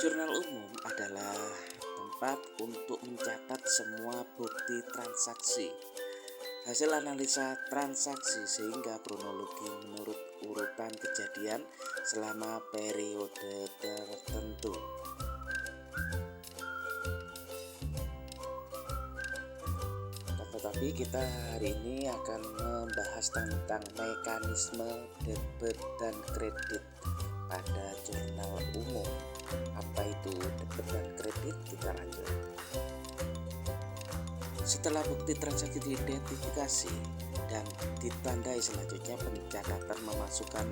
Jurnal umum adalah tempat untuk mencatat semua bukti transaksi, hasil analisa transaksi sehingga kronologi menurut urutan kejadian selama periode tertentu. Tetapi kita hari ini akan membahas tentang mekanisme debit dan kredit pada jurnal umum. Apa itu debit dan kredit? Kita lanjut. Setelah bukti transaksi diidentifikasi dan ditandai, selanjutnya pencatatan memasukkan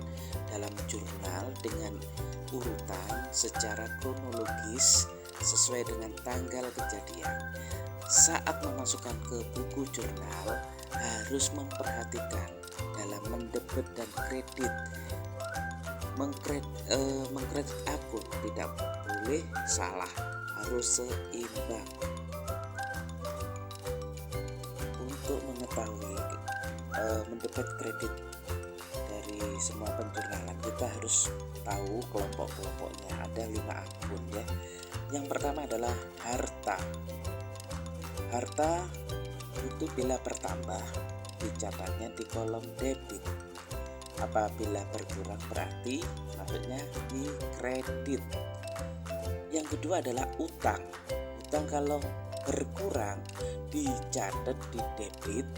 dalam jurnal dengan urutan secara kronologis sesuai dengan tanggal kejadian. Saat memasukkan ke buku jurnal harus memperhatikan dalam mendebit dan kredit. Mengkredit akun tidak boleh salah, harus seimbang. Untuk mengetahui mendebit kredit dari semua penjurnalan, kita harus tahu kelompok-kelompoknya. Ada 5 akun ya. Yang pertama adalah harta. Harta itu bila bertambah dicatatnya di kolom debit. Apabila berkurang berarti maksudnya di kredit. Yang kedua adalah utang. Utang kalau berkurang dicatat di debit,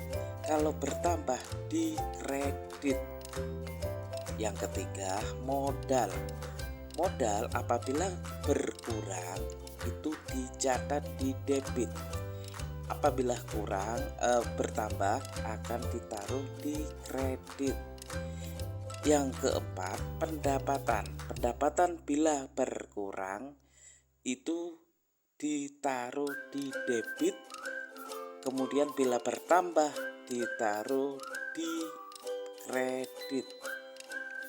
kalau bertambah di kredit. Yang ketiga modal. Modal apabila berkurang itu dicatat di debit. Apabila bertambah akan ditaruh di kredit. Yang keempat, pendapatan. Pendapatan bila berkurang itu ditaruh di debit, kemudian bila bertambah ditaruh di kredit.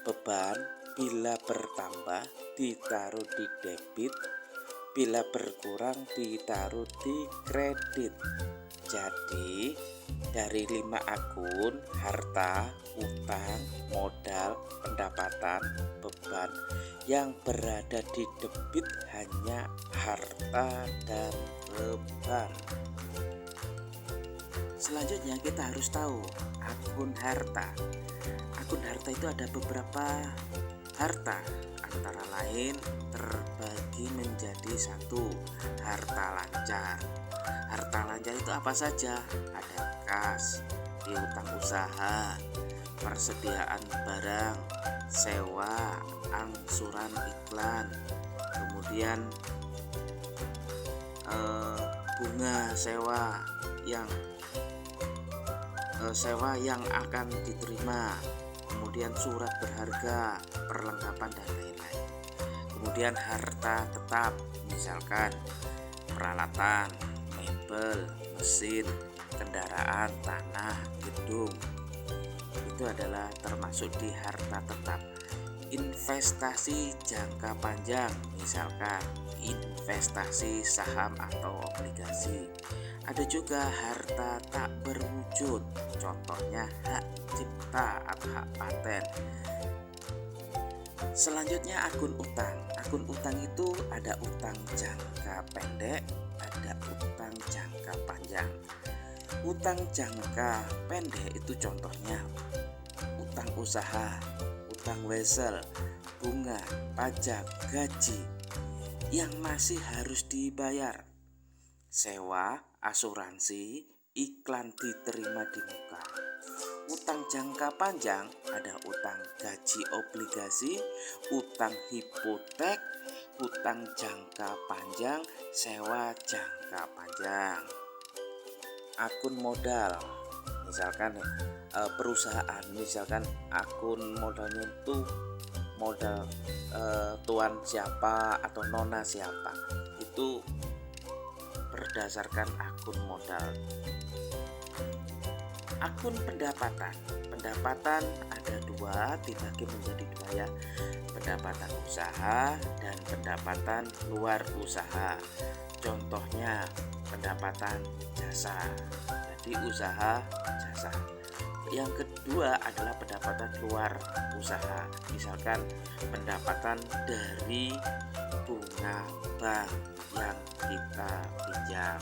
Beban bila bertambah ditaruh di debit, bila berkurang ditaruh di kredit. Jadi dari 5 akun, harta, utang, modal, pendapatan, beban, yang berada di debit hanya harta dan beban. Selanjutnya kita harus tahu akun harta. Akun harta itu ada beberapa harta, antara lain terbagi menjadi 1, harta lancar. Harta lancar itu apa saja? Ada kas, piutang usaha, persediaan barang, sewa, angsuran iklan, kemudian bunga sewa yang akan diterima, kemudian surat berharga, perlengkapan dan lain-lain. Kemudian harta tetap, misalkan peralatan, mebel, mesin, kendaraan, tanah, gedung. Itu adalah termasuk di harta tetap. Investasi jangka panjang, misalkan investasi saham atau obligasi. Ada juga harta tak berwujud, contohnya hak cipta atau hak paten. Selanjutnya akun utang. Akun utang itu ada utang jangka pendek, ada utang jangka panjang. Utang jangka pendek itu contohnya utang usaha, utang wesel, bunga, pajak, gaji yang masih harus dibayar, sewa, asuransi, iklan diterima di muka. Utang jangka panjang ada utang gaji obligasi, utang hipotek, utang jangka panjang, sewa jangka panjang. Akun modal, misalkan perusahaan, misalkan akun modalnya itu modal tuan siapa atau nona siapa, itu berdasarkan akun modal. Akun pendapatan. Pendapatan ada 2, dibagi menjadi 2 ya. Pendapatan usaha dan pendapatan luar usaha. Contohnya pendapatan jasa. Jadi usaha jasa. Yang kedua adalah pendapatan luar usaha. Misalkan pendapatan dari bunga bank yang kita pinjam.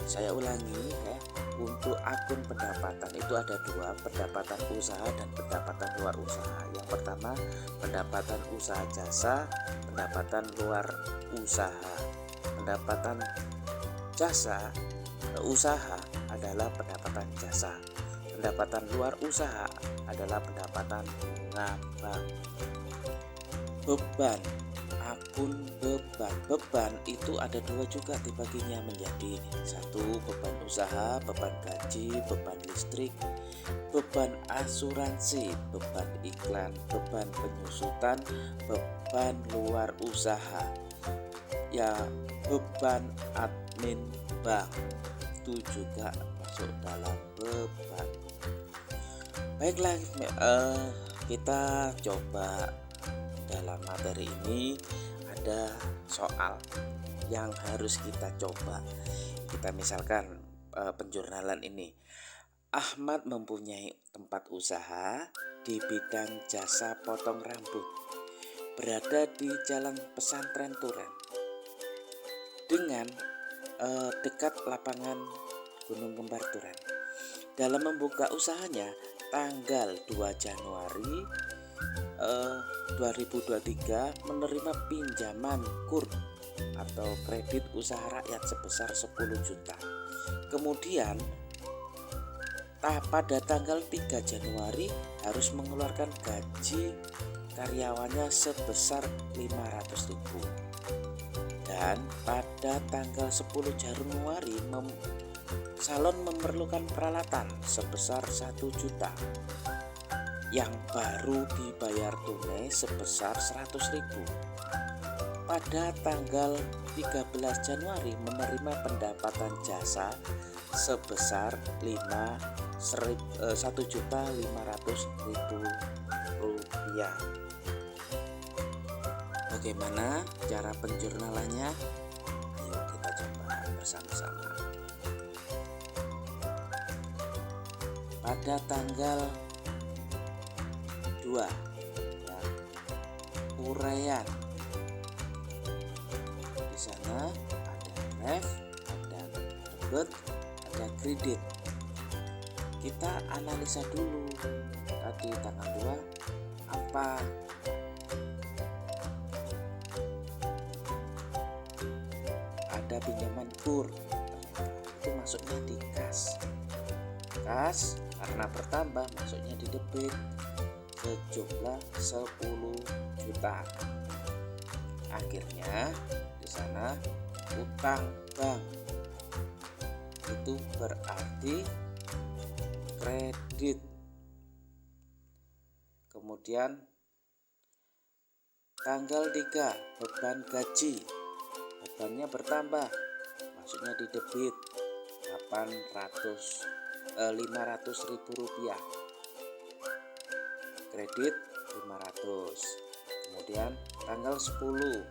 Saya ulangi ya, untuk akun pendapatan itu ada dua, pendapatan usaha dan pendapatan luar usaha. Yang pertama pendapatan usaha jasa, pendapatan luar usaha. Pendapatan jasa usaha adalah pendapatan jasa. Pendapatan luar usaha adalah pendapatan bunga bank. Beban akun beban itu ada dua juga dibaginya menjadi satu beban usaha, beban gaji, beban listrik, beban asuransi, beban iklan, beban penyusutan, beban luar usaha ya, beban admin bank itu juga masuk dalam beban. Baiklah, kita coba dalam materi ini ada soal yang harus kita coba. Kita misalkan penjurnalan ini. Ahmad mempunyai tempat usaha di bidang jasa potong rambut, berada di Jalan Pesantren Turen dengan dekat lapangan Gunung Kembar Turen. Dalam membuka usahanya tanggal 2 Januari 2023 menerima pinjaman KUR atau kredit usaha rakyat sebesar 10 juta. Kemudian pada tanggal 3 Januari harus mengeluarkan gaji karyawannya sebesar 500.000. Dan pada tanggal 10 Januari salon memerlukan peralatan sebesar 1 juta yang baru dibayar tunai sebesar 100.000. Pada tanggal 13 Januari menerima pendapatan jasa sebesar 1.500.000 rupiah. Bagaimana cara penjurnalannya? Ayo kita coba bersama-sama. Pada tanggal 2 ya, uraian. Di sana ada ref, ada debit, ada kredit. Kita analisa dulu tadi tanggal 2 apa. Ada pinjaman KUR, itu masuknya di kas. Kas karena bertambah masuknya di debit sejumlah 10 juta. Akhirnya di sana utang bank, itu berarti kredit. Kemudian tanggal 3 beban gaji, bebannya bertambah, masuknya di debit 500.000 rupiah, kredit 500. Kemudian tanggal 10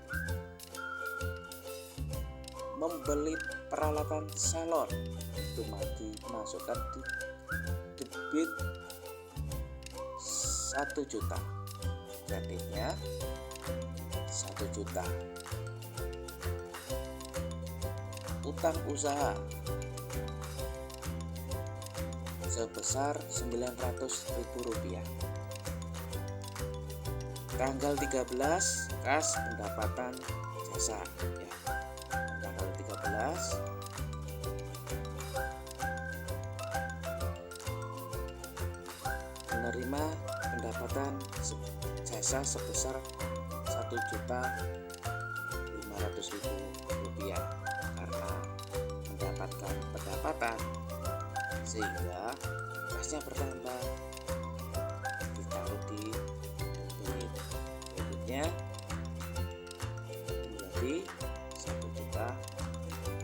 membeli peralatan salon, itu dimasukkan di debit 1 juta, kreditnya 1 juta. Utang usaha sebesar 900.000 rupiah. Tanggal 13 kas pendapatan jasa ya. Tanggal 13 menerima pendapatan jasa sebesar 1.500.000 rupiah karena mendapatkan pendapatan sehingga kasnya bertambah, ditaruh di debit, kreditnya menjadi 1 juta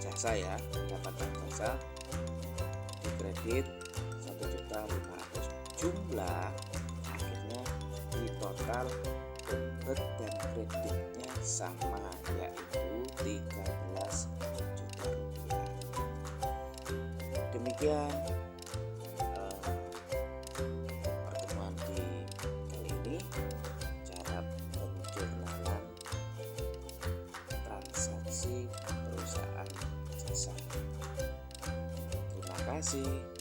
jasa ya, pendapatan jasa di kredit 1.500.000. Jumlah akhirnya di total debit dan kreditnya sama, yaitu 13 juta rupiah. Demikian pertemuan di kali ini, cara penjurnalan transaksi asuransi perusahaan jasa. Terima kasih.